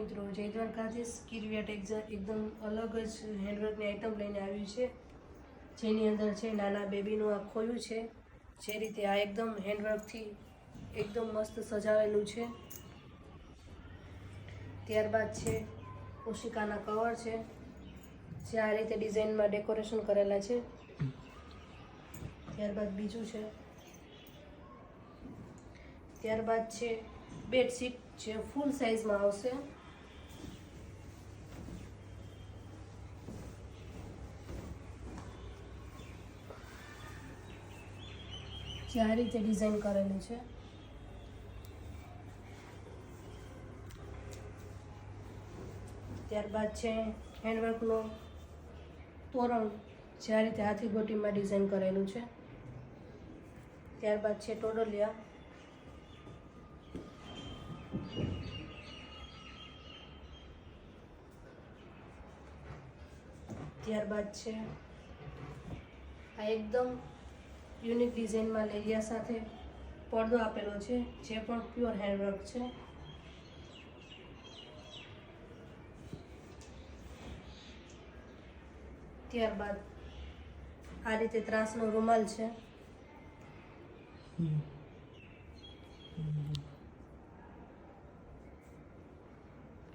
મિત્રો, જય દ્વારકાધીશ. કિરવિયાટ એકદમ અલગ જ હેન્ડવર્કની આઈટમ લઈને આવ્યું છે, જેની અંદર છે નાના બેબીનું આ ખોયું છે. જે રીતે આ એકદમ હેન્ડવર્કથી એકદમ મસ્ત સજાવેલું છે. ત્યારબાદ છે ઓશિકાના કવર છે, જે આ રીતે ડિઝાઇનમાં ડેકોરેશન કરેલા છે. ત્યારબાદ બીજું છે, ત્યારબાદ છે બેડશીટ, જે ફૂલ સાઇઝમાં આવશે. જે આ રીતે ડિઝાઇન કરેલું છે. ત્યારબાદ છે હેન્ડવર્કનો તોરણ, જે આ રીતે હાથી ગોટીમાં ડિઝાઇન કરેલું છે. ત્યારબાદ છે ટોડલિયા. ત્યારબાદ છે આ એકદમ યુનિક ડિઝાઇનમાં લેરિયા સાથે પડદો આપેલો છે, જે પણ પ્યોર હેન્ડવર્ક છે. ત્યારબાદ આ રીતે ત્રાસનો રૂમાલ છે.